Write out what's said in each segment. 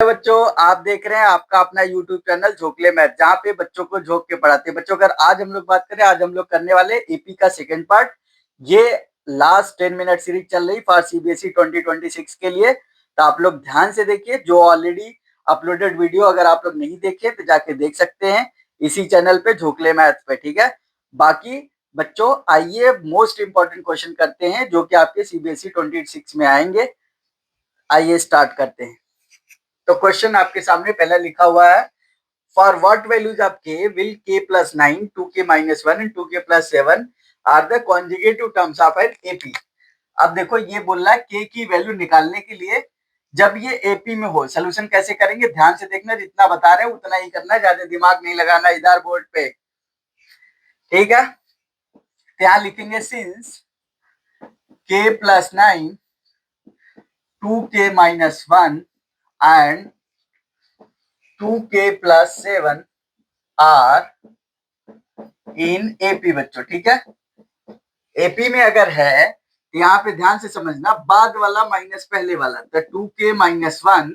बच्चों, आप देख रहे हैं आपका अपना YouTube चैनल झोंकले मैथ, जहाँ पे बच्चों को झोंक के पढ़ाते हैं। बच्चों अगर आज हम लोग बात करें, आज हम लोग करने वाले एपी का सेकंड पार्ट। ये लास्ट 10 मिनट सीरीज चल रही फॉर सीबीएसई 2026 के लिए, तो आप लोग ध्यान से देखिए। जो ऑलरेडी अपलोडेड वीडियो अगर आप लोग नहीं देखे तो जाके देख सकते हैं इसी चैनल पे झोंकले मैथ पे, ठीक है। बाकी बच्चों आइए मोस्ट इंपॉर्टेंट क्वेश्चन करते हैं जो कि आपके सीबीएसई 26 में आएंगे। आइए स्टार्ट करते हैं। तो क्वेश्चन आपके सामने पहला लिखा हुआ है, for what values of K will K plus 9, 2k minus 1 and 2k plus 7 are the conjugative terms of an AP. अब देखो ये बोल रहा है के की वैल्यू निकालने के लिए जब ये एपी में हो। सोल्यूशन कैसे करेंगे ध्यान से देखना, जितना बता रहे हैं उतना ही करना, ज्यादा दिमाग नहीं लगाना इधर बोर्ड पे, ठीक है। यहाँ लिखेंगे since k plus 9, 2k minus 1 and 2k plus 7 are in AP. बच्चों ठीक है, एपी में अगर है तो यहाँ पे ध्यान से समझना, बाद वाला माइनस पहले वाला, तो 2k माइनस 1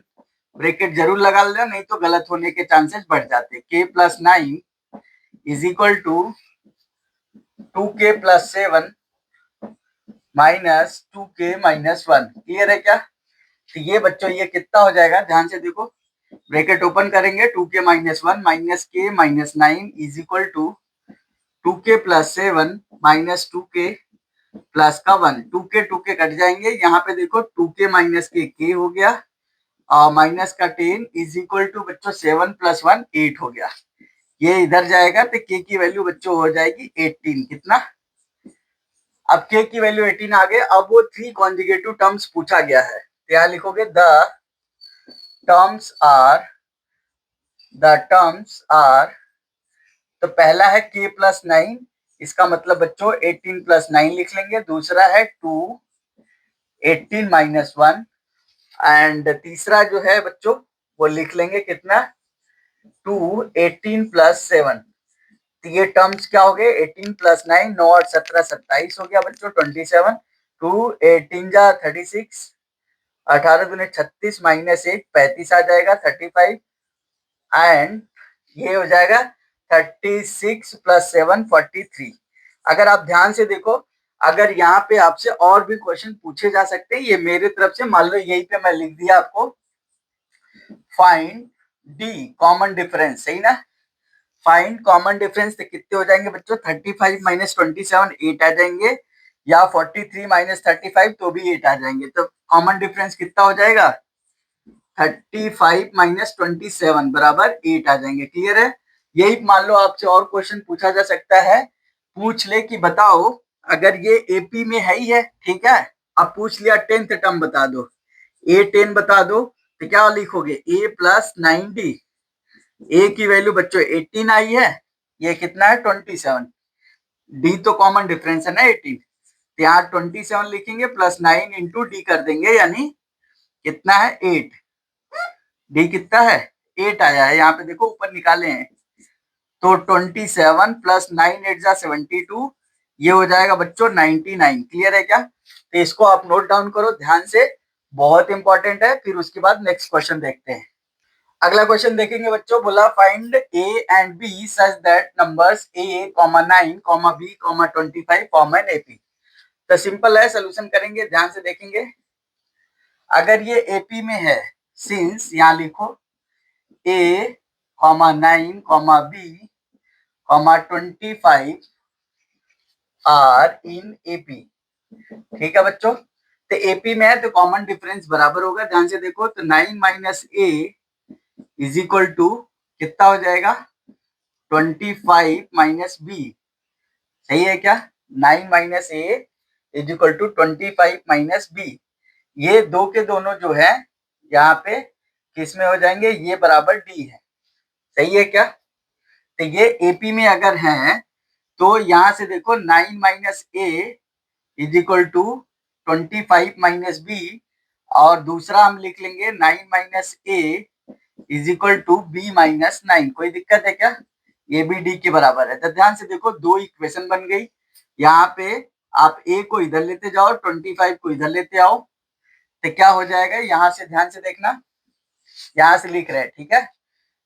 ब्रैकेट जरूर लगा लेना, नहीं तो गलत होने के चांसेस बढ़ जाते। k plus 9 is equal to 2k plus 7 minus 2k minus 1। Clear है क्या? तो ये बच्चों ये कितना हो जाएगा, ध्यान से देखो, ब्रैकेट ओपन करेंगे 2k minus 1 minus k minus 9 is equal to 2k plus 7 minus 2k plus का 1। 2k कट जाएंगे, यहाँ पे देखो 2k माइनस k हो गया और माइनस का 10 इज इक्वल टू बच्चों 7 प्लस 1 8 हो गया। ये इधर जाएगा तो k की वैल्यू बच्चों हो जाएगी 18। कितना? अब k की वैल्यू 18 आ गए। अब वो 3 कॉन्जुगेटिव टर्म्स पूछा गया है, तो यहाँ लिखोगे द टर्म्स आर। तो पहला है k प्लस 9, इसका मतलब बच्चों 18 प्लस 9 लिख लेंगे। दूसरा है 2 18 माइनस 1 एंड तीसरा जो है बच्चों वो लिख लेंगे कितना, 2 18 प्लस 7। तो ये टर्म्स क्या हो गए, 18 प्लस 9 9 और 17 27 हो गया बच्चों 27। 2 18 जा 36, 18 दूने 36 माइनस 1 35 आ जाएगा 35 एंड ये हो जाएगा 36 प्लस 7 43। अगर आप ध्यान से देखो, अगर यहाँ पे आपसे और भी क्वेश्चन पूछे जा सकते हैं, ये मेरे तरफ से मान लो यही पे मैं लिख दिया आपको, फाइंड डी कॉमन डिफरेंस, सही ना। फाइंड कॉमन डिफरेंस तो कितने हो जाएंगे बच्चों, 35 माइनस 27 8 आ जाएंगे, या 43 माइनस 35 तो भी 8 आ जाएंगे। तो कॉमन डिफरेंस कितना हो जाएगा, 35 माइनस 27 बराबर 8 आ जाएंगे। क्लियर है? यही मान लो आपसे और क्वेश्चन पूछा जा सकता है, पूछ ले कि बताओ अगर ये एपी में है ही है, ठीक है। अब पूछ लिया 10th टर्म बता दो, A10 बता दो, तो क्या लिखोगे a प्लस 90। ए की वैल्यू बच्चों 18 आई है, ये कितना है 27। डी तो कॉमन डिफरेंस है ना 18, तो यहाँ 27 लिखेंगे प्लस 9 इंटू डी कर देंगे, यानी कितना है 8। डी कितना है 8 आया है, यहाँ पे देखो ऊपर निकाले हैं। तो 27 प्लस 9 8 जा 72, ये हो जाएगा बच्चों 99। क्लियर है क्या? तो इसको आप नोट डाउन करो ध्यान से, बहुत इंपॉर्टेंट है। फिर उसके बाद नेक्स्ट क्वेश्चन देखते हैं। अगला क्वेश्चन देखेंगे बच्चों, बोला find a and b such that numbers a, 9, b, 25 form an AP. तो सिंपल है, सोल्यूशन करेंगे, ध्यान से देखेंगे। अगर ये एपी में है, सिंस यहाँ लिखो a, 9, b, 25 are in AP. ठीक है बच्चों, तो एपी में है तो कॉमन डिफरेंस बराबर होगा। ध्यान से देखो, तो 9 minus a is equal to कितना हो जाएगा, 25 माइनस बी। सही है क्या? 9 minus a is equal to 25 minus b. ये दो के दोनों जो है यहाँ पे किस में हो जाएंगे, ये बराबर डी है। सही है क्या? तो ये एपी में अगर है तो यहाँ से देखो 9 minus a is equal to 25 minus b, और दूसरा हम लिख लेंगे 9 minus a is equal to b minus 9। कोई दिक्कत है क्या? ये भी डी के बराबर है। तो ध्यान से देखो, दो इक्वेशन बन गई। यहाँ पे आप ए को इधर लेते जाओ, 25 को इधर लेते आओ, तो क्या हो जाएगा, यहाँ से ध्यान से देखना, यहाँ से लिख रहे हैं, ठीक है।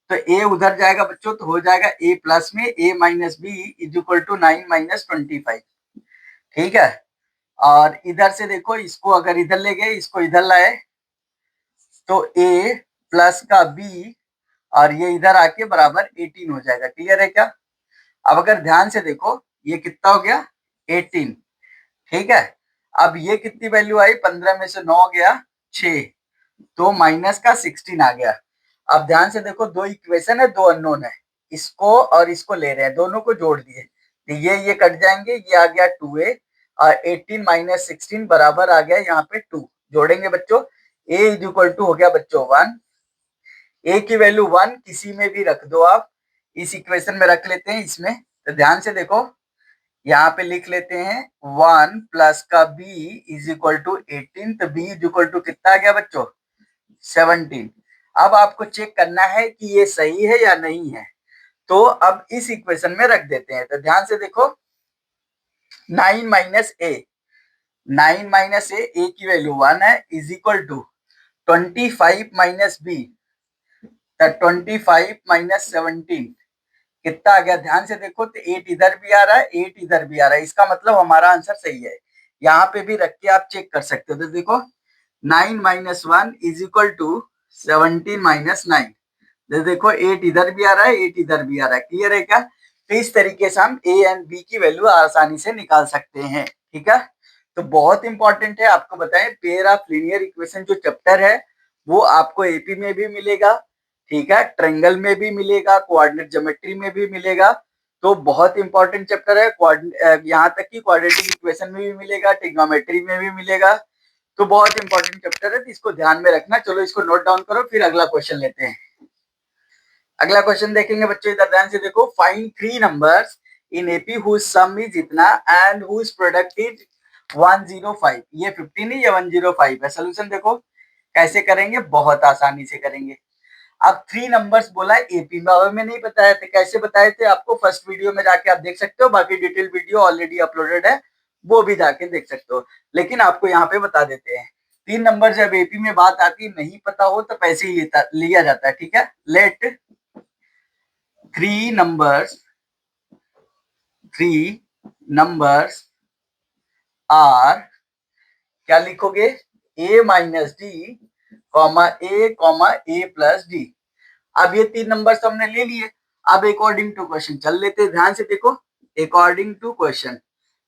तो ए उधर जाएगा बच्चों, तो हो जाएगा ए प्लस में A minus B is equal to 9 minus 25, ठीक है। और इधर से देखो, इसको अगर इधर ले गए, इसको इधर लाए, तो ए प्लस का बी और ये इधर आके बराबर 18 हो जाएगा। क्लियर है क्या? अब अगर ध्यान से देखो, ये कितना हो गया 18, ठीक है। अब ये कितनी वैल्यू आई, 15 में से 9 गया 6, तो माइनस का 16 आ गया। अब ध्यान से देखो, दो इक्वेशन है, दो अननोन है, इसको और इसको ले रहे हैं, दोनों को जोड़ दिए, तो ये कट जाएंगे, ये आ गया 2a और 18 माइनस 16 बराबर आ गया यहाँ पे 2। जोड़ेंगे बच्चों, a इज इक्वल टू हो गया बच्चों 1, a की वैल्यू 1 किसी में भी रख दो आप, इस इक्वेशन में रख लेते हैं इसमें। तो ध्यान से देखो, यहाँ पे लिख लेते हैं 1 प्लस का b इज इक्वल टू 18, तो b इज इक्वल टू कितना आ गया बच्चों 17। अब आपको चेक करना है कि ये सही है या नहीं है, तो अब इस इक्वेशन में रख देते हैं। तो ध्यान से देखो, 9 माइनस ए, 9 माइनस ए की वैल्यू 1 है, is equal to 25 minus b, 25 minus 17 कितना आ गया। ध्यान से देखो, तो 8 इधर भी आ रहा है, 8 इधर भी आ रहा है, इसका मतलब हमारा आंसर सही है। यहाँ पे भी रख के आप चेक कर सकते हो। तो देखो 9 minus 1 is equal to 17 minus 9, तो देखो 8 इधर भी आ रहा है, 8 इधर भी आ रहा है। क्लियर है क्या? तो इस तरीके से हम ए एंड बी की वैल्यू आसानी से निकाल सकते हैं, ठीक है। तो बहुत इंपॉर्टेंट है, आपको बताएं, पेयर ऑफ लीनियर इक्वेशन जो चैप्टर है वो आपको एपी में भी मिलेगा, ठीक है, ट्रायंगल में भी मिलेगा, कोऑर्डिनेट ज्योमेट्री में भी मिलेगा। तो बहुत इंपॉर्टेंट चैप्टर है, यहाँ तक कि क्वाड्रेटिक इक्वेशन में भी मिलेगा, ट्रिग्नोमेट्री में भी मिलेगा। तो बहुत इंपॉर्टेंट चैप्टर है, तो इसको ध्यान में रखना। चलो इसको नोट डाउन करो, फिर अगला क्वेश्चन लेते हैं। अगला क्वेश्चन देखेंगे बच्चों, इधर ध्यान से देखो, find 3 numbers in AP whose sum is इतना एंड हुज प्रोडक्ट इज 105। ये 15 है, ये 105 है। सोल्यूशन देखो कैसे करेंगे, बहुत आसानी से करेंगे। अब 3 नंबर्स बोला एपी में, हमें नहीं बताया थे, कैसे बताए थे आपको फर्स्ट वीडियो में जाके आप देख सकते हो, बाकी डिटेल वीडियो ऑलरेडी अपलोडेड है, वो भी जाके देख सकते हो। लेकिन आपको यहाँ पे बता देते हैं, 3 नंबर जब एपी में बात आती नहीं पता हो तो पैसे ही लिया जाता है, ठीक है। लेट 3 numbers आर, क्या लिखोगे, a minus D comma A plus D. अब ये 3 नंबर्स हमने ले लिए, अब अकॉर्डिंग टू क्वेश्चन चल लेते हैं। ध्यान से देखो, अकॉर्डिंग टू क्वेश्चन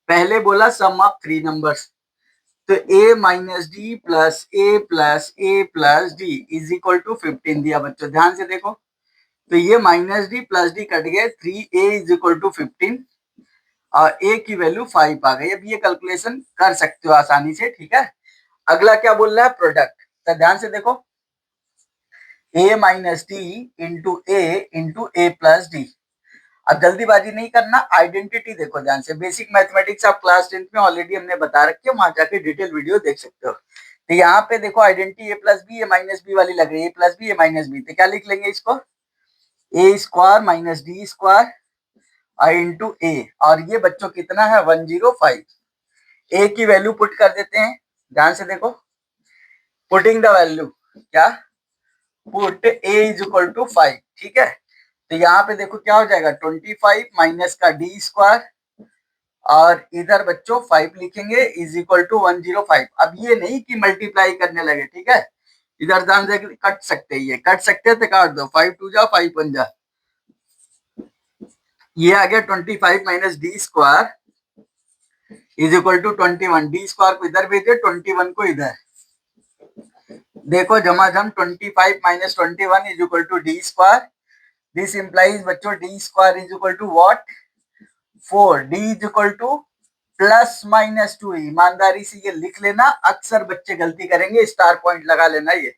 पहले बोला सम ऑफ 3 नंबर्स, तो a minus d plus a plus d is equal to 15 दिया बच्चों। ध्यान से देखो, तो ये minus d plus d cut गए, 3a इज इक्वल टू 15 और a की वैल्यू 5 आ गई। अब ये कैलकुलेशन कर सकते हो आसानी से, ठीक है। अगला क्या बोल रहा है, प्रोडक्ट। तो ध्यान से देखो, a minus D into A plus D. अब जल्दीबाजी नहीं करना, आइडेंटिटी देखो ध्यान से, बेसिक मैथमेटिक्स आप क्लास 10th में ऑलरेडी हमने बता रखी है, वहां जाके डिटेल वीडियो देख सकते हो। तो यहाँ पे देखो आइडेंटिटी ए प्लस बी, ए माइनस बी वाली लग रही है, ए प्लस बी ए माइनस बी, तो क्या लिख लेंगे इसको, ए स्क्वायर माइनस डी स्क्वायर और इंटू ए, और ये बच्चों कितना है 105। ए की वैल्यू पुट कर देते हैं, ध्यान से देखो, पुटिंग द वैल्यू, क्या put a is equal to 5, ठीक है। तो यहाँ पे देखो क्या हो जाएगा, 25 माइनस का डी स्क्वायर और इधर बच्चों 5 लिखेंगे इज इक्वल टू 105। अब ये नहीं कि मल्टीप्लाई करने लगे, ठीक है, इधर ध्यान से कट सकते हैं, ये कट सकते हैं तो काट दो, 5 2 जा 5 1 जा, ये आ गया 25 minus D square is equal to 21। D square को इधर भेजे, 21 को इधर, देखो जमाजम 25 minus 21 is equal to D square. This implies बच्चों D square is equal to what 4, D is equal to plus minus 2। ईमानदारी से ये लिख लेना, अक्सर बच्चे गलती करेंगे, स्टार पॉइंट लगा लेना ये,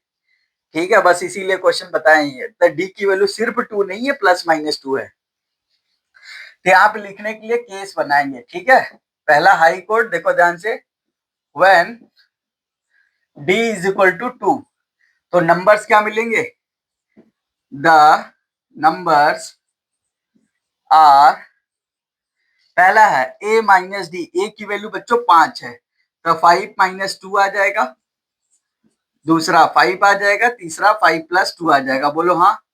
ठीक है, बस इसीलिए क्वेश्चन बताए ये। तो डी की वैल्यू सिर्फ 2 नहीं है, प्लस माइनस 2 है। तो यहाँ पे लिखने के लिए केस बनाएंगे, ठीक है। पहला हाई कोर्ट देखो ध्यान से, when d is equal to 2, तो नंबर्स क्या मिलेंगे, द नंबर्स आर, पहला है a माइनस डी, ए की वैल्यू बच्चों 5 है, तो 5 माइनस 2 आ जाएगा, दूसरा 5 आ जाएगा, तीसरा 5 + 2 आ जाएगा। बोलो हाँ।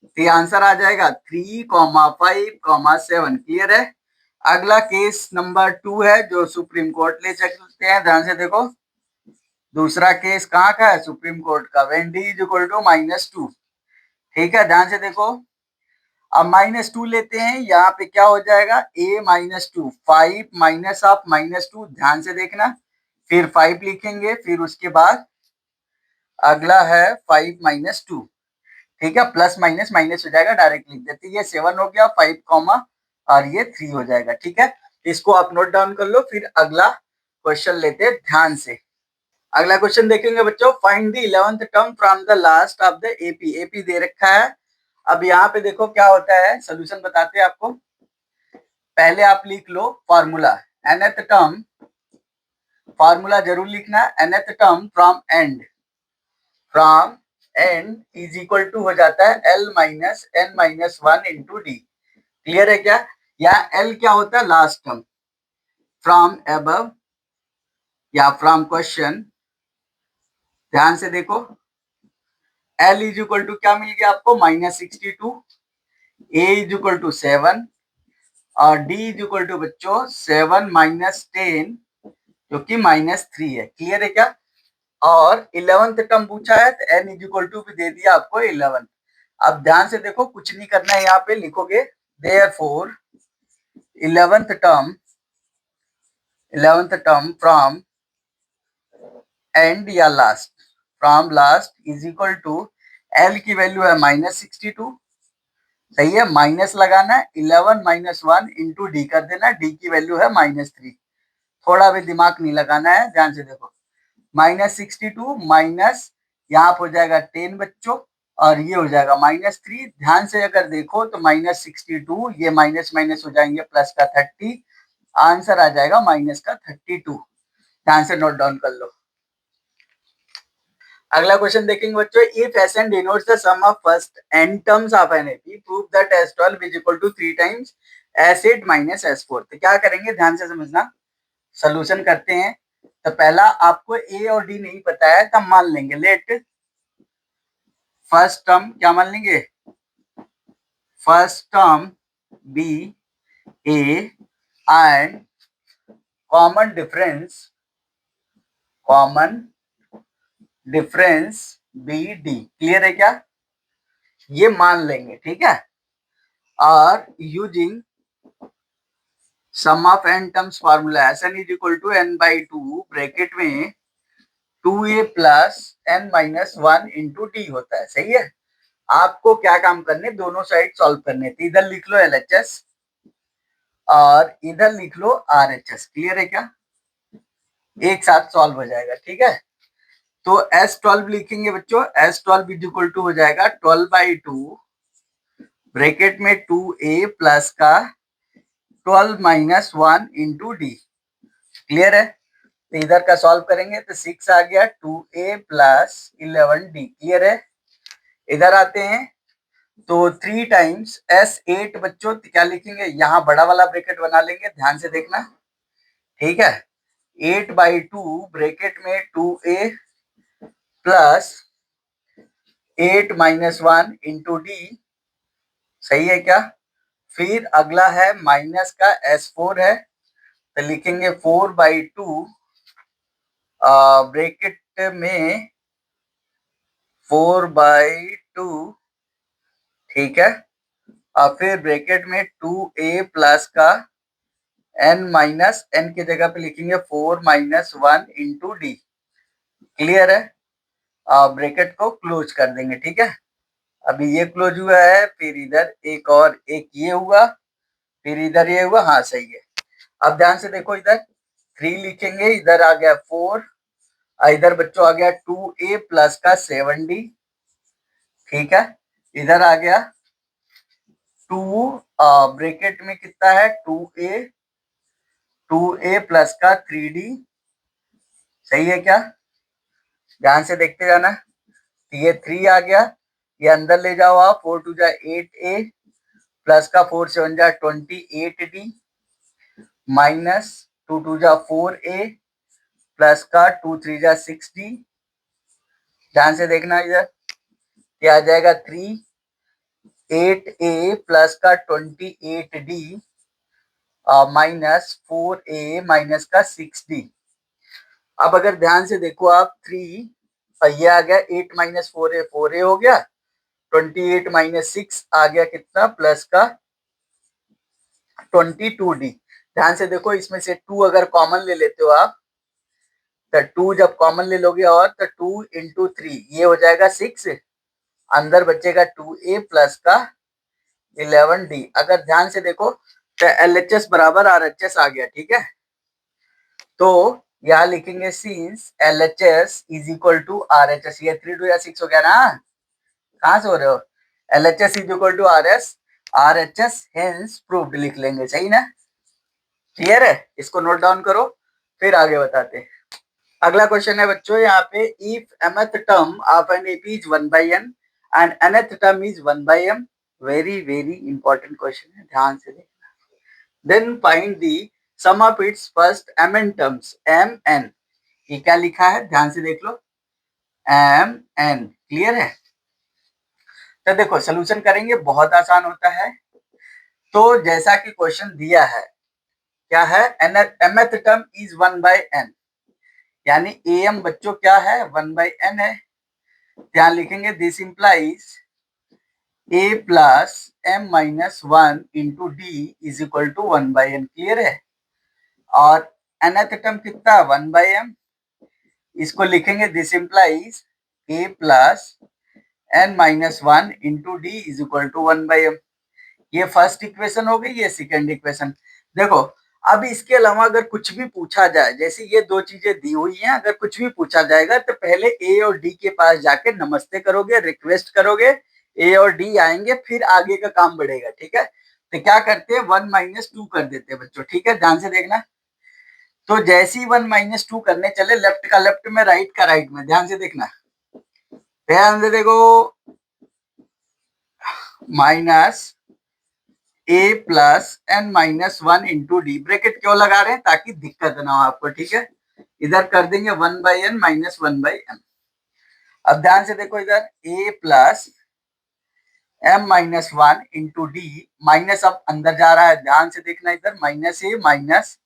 तो ये आंसर आ जाएगा 3,5,7। क्लियर है। अगला केस नंबर 2 है जो सुप्रीम कोर्ट ले सकते हैं। ध्यान से देखो, दूसरा केस कहाँ का है? सुप्रीम कोर्ट का। When d = -2। ठीक है, ध्यान से देखो। अब -2 लेते हैं, यहाँ पे क्या हो जाएगा? a - 2, 5 minus of -2। ध्यान से देखना, फिर 5 लिखेंगे, फिर उसके बाद अगला है 5 - 2। ठीक है, प्लस माइनस माइनस हो जाएगा, डायरेक्ट लिख देते। ये 7 हो गया, 5 कॉमा और ये 3 हो जाएगा। ठीक है, इसको आप नोट डाउन कर लो। फिर अगला क्वेश्चन लेते हैं ध्यान से। अगला क्वेश्चन देखेंगे बच्चों, find the 11th term from the last of the AP. AP दे रखा है। अब यहाँ पे देखो क्या होता है, सोल्यूशन बताते हैं आपको। पहले आप लिख लो फॉर्मूला। nth टर्म, फॉर्मूला जरूर लिखना। nth term from end, from end is equal to हो जाता है l - n - 1 into d. Clear है क्या? यहाँ l क्या होता है? Last term. फ्रॉम अबव या फ्रॉम क्वेश्चन, ध्यान से देखो, l इज इक्वल टू क्या मिल गया आपको? -62, a इज इक्वल टू 7 और d इज इक्वल टू बच्चों 7 - 10 जो कि -3 है। क्लियर है क्या? और 11th टर्म पूछा है तो n इज इक्वल टू भी दे दिया आपको 11। अब ध्यान से देखो, कुछ नहीं करना है, यहाँ पे लिखोगे therefore 11th term from end या last, from last is equal to l की वैल्यू है -62। सही है, माइनस लगाना है, 11 - 1 इंटू डी कर देना। डी की वैल्यू है -3। थोड़ा भी दिमाग नहीं लगाना है, ध्यान से देखो। -62 माइनस यहाँ हो जाएगा 10 बच्चों, और ये हो जाएगा -3। ध्यान से अगर देखो तो -62, ये माइनस माइनस हो जाएंगे, प्लस का 30। आंसर आ जाएगा माइनस का 32। ध्यान से नोट डाउन कर लो। अगला क्वेश्चन देखेंगे बच्चों, if SN denotes the sum of first n terms of an AP, prove that S12 is equal to 3 times S8 minus S4। तो क्या करेंगे, ध्यान से समझना। सोल्यूशन करते हैं। तो पहला आपको A और D नहीं पता है, तब मान लेंगे लेट फर्स्ट टर्म, क्या मान लेंगे? First term be A and common difference be d. Clear है क्या? ये मान लेंगे, ठीक है। और using sum of n terms formula, SN is equal to n/2 bracket में 2a plus n-1 into d होता है। सही है। आपको क्या काम करने, दोनों साइड सॉल्व करने थे। इधर लिख लो LHS और इधर लिख लो RHS। क्लियर है क्या? एक साथ सॉल्व हो जाएगा, ठीक है। तो S12 लिखेंगे बच्चों, S12 इज इक्वल टू हो जाएगा 12/2 ब्रैकेट में 2a प्लस का 12 - 1 इंटू डी। क्लियर है। तो इधर का सॉल्व करेंगे तो 6 आ गया, 2a प्लस 11d। क्लियर है। इधर आते हैं तो 3 टाइम्स S8 बच्चों, तो क्या लिखेंगे? यहाँ बड़ा वाला ब्रैकेट बना लेंगे, ध्यान से देखना, ठीक है। 8/2 ब्रैकेट में 2a प्लस 8 - 1 इंटू डी। सही है क्या? फिर अगला है माइनस का S4 है, तो लिखेंगे 4/2 ब्रैकेट में 4/2, ठीक है। और फिर ब्रैकेट में 2a प्लस का n की जगह पे लिखेंगे 4 - 1 इंटू डी। क्लियर है। ब्रैकेट को क्लोज कर देंगे, ठीक है। अभी ये क्लोज हुआ है, फिर इधर एक और एक ये हुआ, फिर इधर ये हुआ। हाँ सही है। अब ध्यान से देखो, इधर 3 लिखेंगे, इधर आ गया 4, इधर बच्चों आ गया 2a प्लस का 7d, ठीक है। इधर आ गया 2 ब्रैकेट में कितना है 2a प्लस का 3d। सही है क्या? ध्यान से देखते जाना। ये 3 आ गया, ये अंदर ले जाओ आप, 4 2 जा 8a प्लस का 4 7 जा 28d माइनस 2 2 जा 4a प्लस का 2 3 जा 6d ध्यान से देखना इधर, क्या आ जाएगा 3 8a प्लस का 28d माइनस 4a माइनस का 6d। अब अगर ध्यान से देखो आप 3 ये आ गया 8 माइनस 4a हो गया, 28 माइनस 6 आ गया कितना प्लस का 22d। ध्यान से देखो इसमें से 2 अगर कॉमन ले लेते हो आप, तो 2 जब कॉमन ले लोगे और तो 2 इंटू 3 ये हो जाएगा 6, अंदर बचेगा 2a प्लस का 11d। अगर ध्यान से देखो तो LHS बराबर RHS आ गया, ठीक है। तो यहाँ लिखेंगे since LHS is equal to RHS, ये 3 2 या 6 हो गया ना, कहां से हो रहे हो, LHS is equal to RHS hence proved लिख लेंगे, सही ना, क्लियर है। इसको नोट डाउन करो, फिर आगे बताते हैं। अगला क्वेश्चन है बच्चों यहाँ पे, if mth term of an AP is 1/n and nth term is 1/m, very very important question है, ध्यान से देखना। Then find the sum of its first mn terms, mn, ये क्या लिखा है ध्यान से देख लो, mn, क्लियर है। तो देखो सोल्यूशन करेंगे, बहुत आसान होता है। तो जैसा कि क्वेश्चन दिया है, क्या है, mth टर्म इज 1/n, यानी am बच्चों क्या है 1/n है। ध्यान लिखेंगे this implies a plus m minus 1 into d is equal to 1/n, clear है। और nth टर्म कितना 1/m, इसको लिखेंगे this implies a plus n minus 1 into d is equal to 1/m। ये फर्स्ट इक्वेशन हो गई, ये सेकेंड इक्वेशन। देखो अब इसके अलावा अगर कुछ भी पूछा जाए, जैसे ये दो चीजें दी हुई हैं, अगर कुछ भी पूछा जाएगा तो पहले ए और डी के पास जाके नमस्ते करोगे, रिक्वेस्ट करोगे, ए और डी आएंगे, फिर आगे का काम बढ़ेगा, ठीक है। तो क्या करते हैं 1 माइनस 2 कर देते हैं बच्चों, ठीक है, ध्यान से देखना। तो जैसे ही 1 माइनस 2 करने चले, लेफ्ट का लेफ्ट में, राइट का राइट में, ध्यान से देखना, ध्यान से देखो, minus a plus n minus 1 into d, bracket क्यों लगा रहे हैं, ताकि दिक्कत ना हो आपको, ठीक है। इधर कर देंगे 1/n माइनस 1/m। अब ध्यान से देखो इधर a plus m minus 1 into d, minus अब अंदर जा रहा है, ध्यान से देखना इधर, minus a minus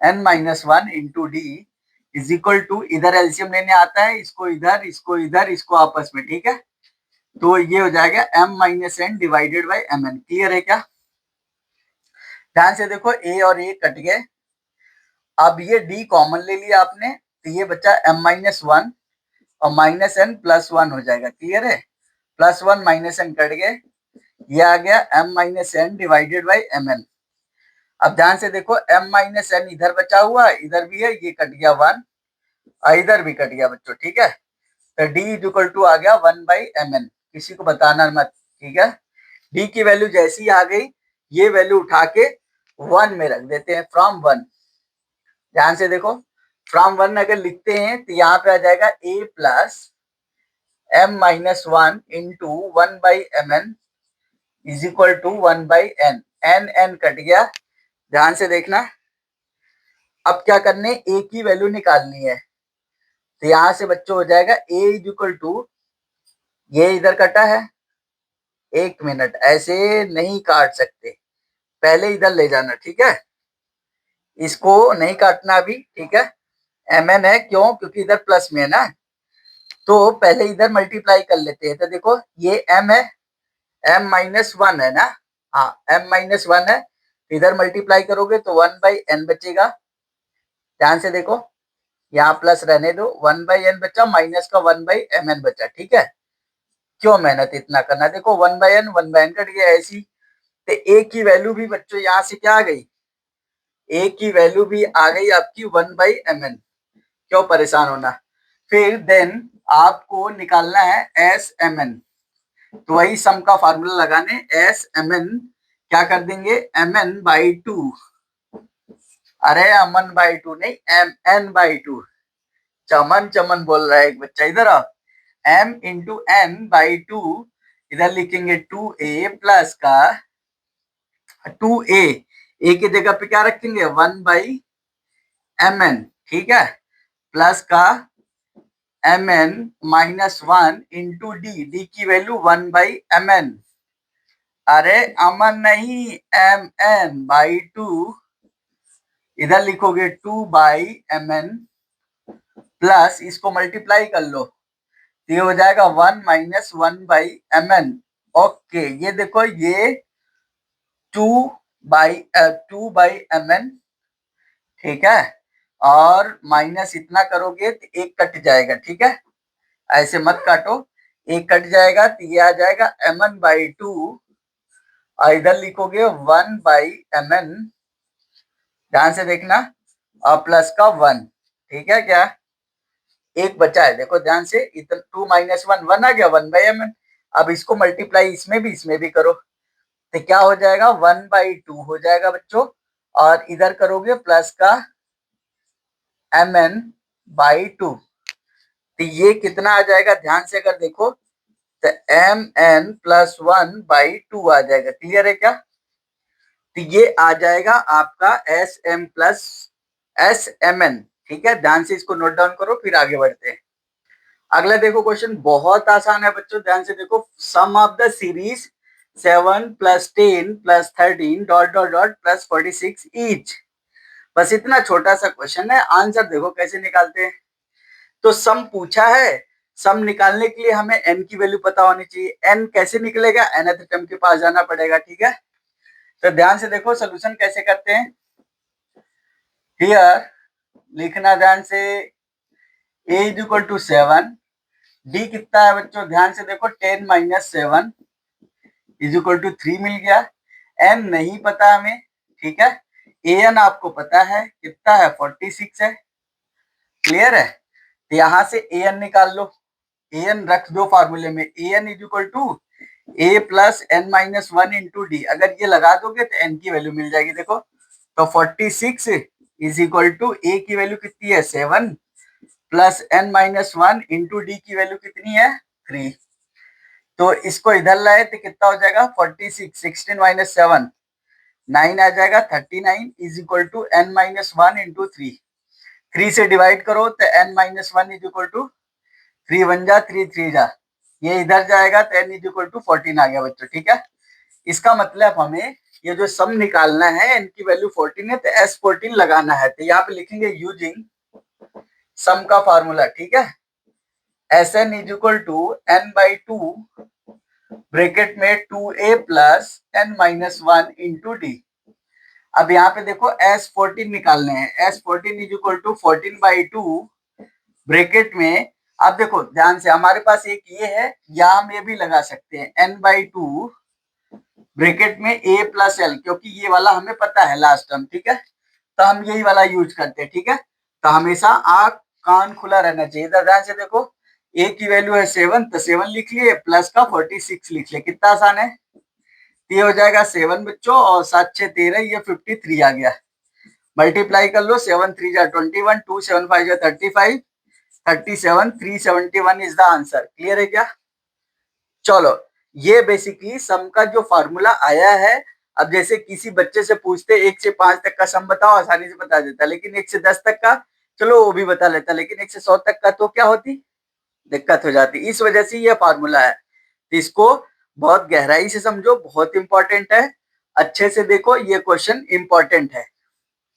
n minus 1 into d is equal to, इधर एलसीएम लेने आता है, इसको इधर, इसको इधर, इसको आपस में, ठीक है। तो ये हो जाएगा m minus n divided by mn, clear है क्या। ध्यान से देखो a और a कट गए, अब ये d कॉमन ले लिया आपने, तो ये बचा m माइनस 1 और माइनस n प्लस 1 हो जाएगा, क्लियर है। प्लस 1 माइनस n कट गए, ये आ गया m minus n divided by mn। अब ध्यान से देखो m माइनस n इधर बचा हुआ, इधर भी है, ये कट गया 1 और इधर भी कट गया बच्चों, ठीक है। तो d इज इक्वल टू आ गया 1/mn, किसी को बताना मत, ठीक है। d की वैल्यू जैसी आ गई, ये वैल्यू उठा के 1 में रख देते हैं, फ्रॉम 1। ध्यान से देखो, फ्रॉम 1 अगर लिखते हैं तो यहाँ पे आ जाएगा a plus m minus 1 into 1/mn is equal to 1/n, n cut गया, ध्यान से देखना। अब क्या करने, a की वैल्यू निकालनी है, तो यहां से बच्चों हो जाएगा a इज इक्वल टू, ये इधर कटा है, एक मिनट, ऐसे नहीं काट सकते, पहले इधर ले जाना, ठीक है, इसको नहीं काटना अभी, ठीक है। mn है, क्यों, क्योंकि इधर प्लस में है ना, तो पहले इधर मल्टीप्लाई कर लेते हैं। तो देखो ये m है, m माइनस 1 है ना, हाँ m माइनस 1 है, इधर मल्टीप्लाई करोगे तो 1/n बचेगा। ध्यान से देखो, यहाँ प्लस रहने दो, 1/n बचा, माइनस का 1/mn बचा, ठीक है। क्यों मेहनत इतना करना, देखो 1/n कट गया, ऐसी। तो a की वैल्यू भी बच्चों यहाँ से क्या आ गई, a की वैल्यू भी आ गई आपकी 1/mn, क्यों परेशान होना। फिर देन आपको निकालना है एस एम एन, तो वही सम का फार्मूला लगाने, एस एम एन क्या कर देंगे, एम एन बाई टू, अरे अमन बाई टू नहीं, m n by two, Chaman Chaman बोल रहा है एक बच्चा, इधर आओ, m into n by two, इधर लिखेंगे 2a प्लस का 2a, a की जगह पे क्या रखेंगे 1/mn, ठीक है, प्लस का mn माइनस 1 इंटू डी की वैल्यू 1/mn। अरे अमन नहीं, mn/2, इधर लिखोगे 2/mn प्लस इसको मल्टीप्लाई कर लो, ये हो जाएगा 1 माइनस 1/mn। ओके, ये देखो ये 2/mn, ठीक है, और माइनस इतना करोगे तो एक कट जाएगा, ठीक है, ऐसे मत काटो, एक कट जाएगा तो ये आ जाएगा mn/2, और इधर लिखोगे 1/mn, ध्यान से देखना, और प्लस का 1, ठीक है क्या, एक बचा है, देखो ध्यान से, इतना 2 माइनस 1 1 आ गया 1/mn। अब इसको मल्टीप्लाई इसमें भी करो तो क्या हो जाएगा, 1/2 हो जाएगा बच्चों, और इधर करोगे प्लस का mn/2, तो ये कितना आ जाएगा, ध्यान से अगर देखो तो mn+1/2 आ जाएगा। क्लियर है क्या, तो ये आ जाएगा आपका SMN, ठीक है, ध्यान से इसको नोट डाउन करो, फिर आगे बढ़ते हैं। अगला देखो क्वेश्चन बहुत आसान है बच्चों, ध्यान से देखो, सम ऑफ द सीरीज 7 + 10 + 13 ... +46 ईच। बस इतना छोटा सा क्वेश्चन है, आंसर देखो कैसे निकालते हैं। तो सम पूछा है, सम निकालने के लिए हमें n की वैल्यू पता होनी चाहिए। n कैसे निकलेगा, nth टर्म के पास जाना पड़ेगा, ठीक है। तो ध्यान से देखो सोल्यूशन कैसे करते हैं। हियर लिखना ध्यान से, a = 7, d कितना है बच्चों, ध्यान से देखो 10 - 7 = 3 मिल गया। n नहीं पता हमें, ठीक है, an आपको पता है कितना है, 46 है। क्लियर है, तो यहां से an निकाल लो, an रख दो फार्मूले में, an = a + n-1 into D, अगर ये लगा दोगे तो n की वैल्यू मिल जाएगी। देखो तो 46 = a की वैल्यू कितनी है, 7 प्लस n-1 इंटू डी की वैल्यू कितनी है, 3। तो इसको इधर लाए तो कितना हो जाएगा, 46, 16 - 7 9 आ जाएगा, 39 = n-1 इंटू 3। 3 से डिवाइड करो तो n-1 = 3 1 जा 3 3 जा, ये इधर जाएगा तो n = 14 आ गया बच्चों, ठीक है। इसका मतलब हमें ये जो सम निकालना है, n की वैल्यू 14 है तो S14 लगाना है, तो यहाँ पे लिखेंगे यूजिंग सम का फार्मूला, ठीक है, Sn = n/2 ब्रैकेट में 2a + n-1 इंटू डी। अब यहाँ पे देखो S14 निकालने हैं, S14 = 14/2 ब्रैकेट में। अब देखो ध्यान से, हमारे पास एक ये है, या हम ये भी लगा सकते हैं n/2 ब्रैकेट में a + l, क्योंकि ये वाला हमें पता है लास्ट टर्म, ठीक है, तो हम यही वाला यूज करते हैं, ठीक है। तो हमेशा आंख कान खुला रहना चाहिए। इधर ध्यान से देखो, a की वैल्यू है 7, तो 7 लिख लिए, प्लस का 46 लिख लिए, कितना आसान है। ये हो जाएगा 7 बच्चों, और 7 6 13, ये 53 आ गया। मल्टीप्लाई कर लो, 7 3 जा 21, 2 7 5 जा 35, 37 371 इज द आंसर। क्लियर है क्या, चलो, ये बेसिकली सम का जो फार्मूला आया है। अब जैसे किसी बच्चे से पूछते 1 से 5 तक का सम बताओ, आसानी से बता देता, लेकिन 1 से 10 तक का चलो वो भी बता लेता, लेकिन 1 से 100 तक का तो क्या होती, दिक्कत हो जाती। इस वजह से ये फार्मूला है, तो इसको बहुत गहराई से समझो, बहुत इंपॉर्टेंट है, अच्छे से देखो, ये क्वेश्चन इंपॉर्टेंट है,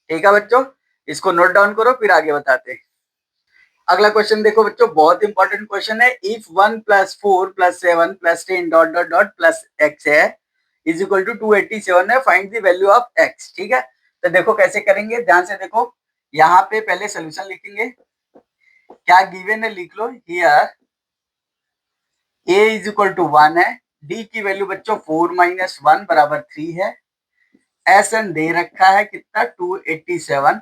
ठीक है बच्चों, इसको नोट डाउन करो, फिर आगे बताते हैं। अगला क्वेश्चन देखो बच्चों, बहुत इंपॉर्टेंट क्वेश्चन है। इफ 1 + 4 + 7 + 10 ... प्लस x है = 287 है, find the value of x, ठीक है। तो देखो कैसे करेंगे, ध्यान से देखो, यहाँ पे पहले सोल्यूशन लिखेंगे, क्या गिवन है लिख लो। हियर a = 1 है, d की वैल्यू बच्चों 4 - 1 = 3 है, Sn दे रखा है कितना, 287।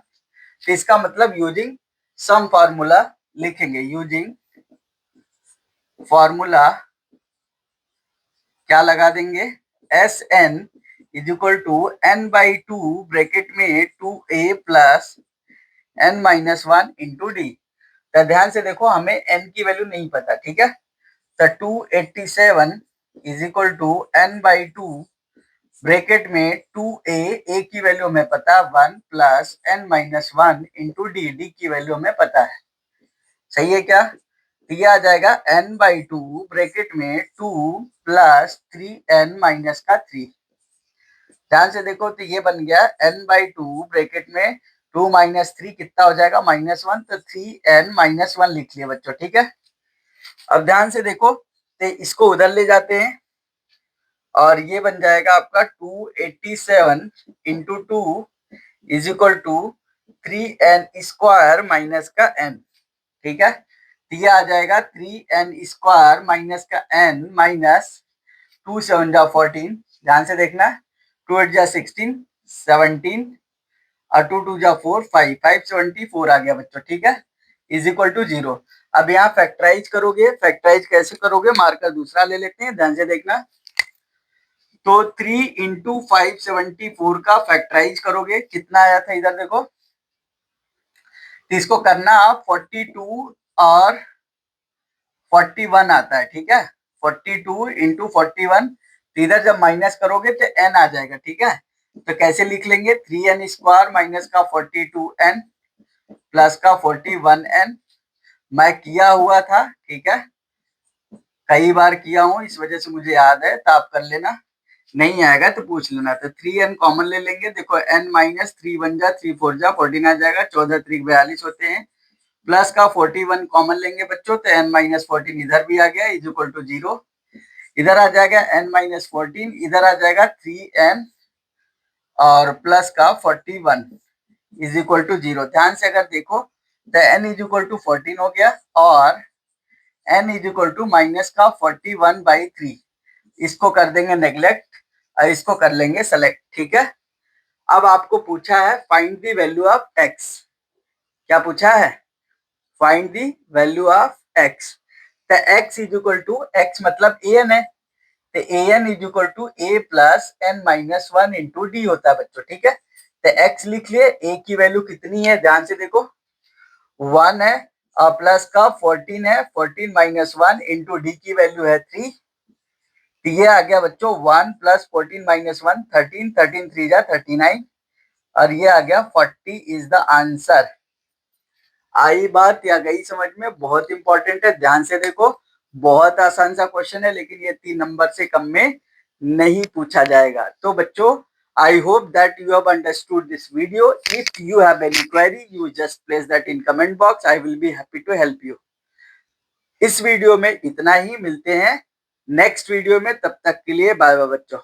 तो इसका मतलब यूजिंग सम फार्मूला लिखेंगे, यूजिंग फॉर्मूला क्या लगा देंगे, Sn = n/2 ब्रैकेट में 2a + n-1 इंटू डी। तो ध्यान से देखो, हमें n की वैल्यू नहीं पता, ठीक है, तो 287 = n/2 ब्रैकेट में 2a, a की वैल्यू हमें पता 1 + n-1 इंटू डी, डी की वैल्यू हमें पता है। सही है क्या, तो ये आ जाएगा n/2 ब्रैकेट में 2 प्लस 3n माइनस का 3। ध्यान से देखो तो ये बन गया n/2 ब्रैकेट में 2 माइनस 3 कितना हो जाएगा -1, तो 3n माइनस 1 लिख लिया बच्चों, ठीक है। अब ध्यान से देखो तो इसको उधर ले जाते हैं और ये बन जाएगा आपका 287 into 2 is equal to 3n square minus का n, ठीक है। तो ये आ जाएगा 3n स्क्वायर माइनस का n माइनस 2 7 जा 14, ध्यान से देखना, 2 8 जा 16 17 और 2 2 जा 4 5 574 आ गया बच्चों, ठीक है, इज इक्वल टू 0। अब यहाँ फैक्टराइज करोगे, फैक्टराइज कैसे करोगे, मार्कर दूसरा ले लेते हैं, ध्यान से देखना। तो 3 इंटू 574 का फैक्टराइज करोगे, कितना आया था इधर देखो। तो इसको करना आप 42 और 41 आता है, ठीक है, 42 इंटू 41। तो इधर जब माइनस करोगे तो n आ जाएगा, ठीक है। तो कैसे लिख लेंगे, 3n स्क्वायर माइनस का 42n प्लस का 41n। मैं किया हुआ था, ठीक है, कई बार किया हूं, इस वजह से मुझे याद है, तो आप कर लेना, नहीं आएगा तो पूछ लेना। तो 3n कॉमन ले लेंगे, देखो n माइनस 3 1 जा 3 4 जा 14 आ जाएगा, 14 3 42 होते हैं, प्लस का 41 कॉमन लेंगे बच्चों, तो n माइनस 14 इधर भी आ गया इज इक्वल टू 0। इधर आ जाएगा n माइनस 14, इधर आ जाएगा 3n और प्लस का 41 इज इक्वल टू 0। ध्यान से अगर देखो तो n इज इक्वल टू 14 हो गया और n is equal to minus का 41/3, इसको कर देंगे नेग्लेक्ट और इसको कर लेंगे सेलेक्ट, ठीक है। अब आपको पूछा है find the value of x, क्या पूछा है, find the value of x। तो x is equal to, x मतलब an है, तो an is equal to a plus n minus 1 into d होता है बच्चों, ठीक है। तो x लिख लिए, a की वैल्यू कितनी है, ध्यान से देखो 1 है और प्लस का 14 है, 14 माइनस 1 इंटू डी की वैल्यू है 3। ये आ गया बच्चों 1 प्लस 14 माइनस 1 13, 13 3 जा 39 और ये आ गया 40 इज द आंसर। आई बात या गई समझ में, बहुत इंपॉर्टेंट है, ध्यान से देखो, बहुत आसान सा क्वेश्चन है, लेकिन ये 3 नंबर से कम में नहीं पूछा जाएगा। तो बच्चों I hope that you have understood this video. If you have any query, you just place that in comment box. I will be happy to help you. इस वीडियो में इतना ही, मिलते हैं नेक्स्ट वीडियो में, तब तक के लिए बाय बाय बच्चों।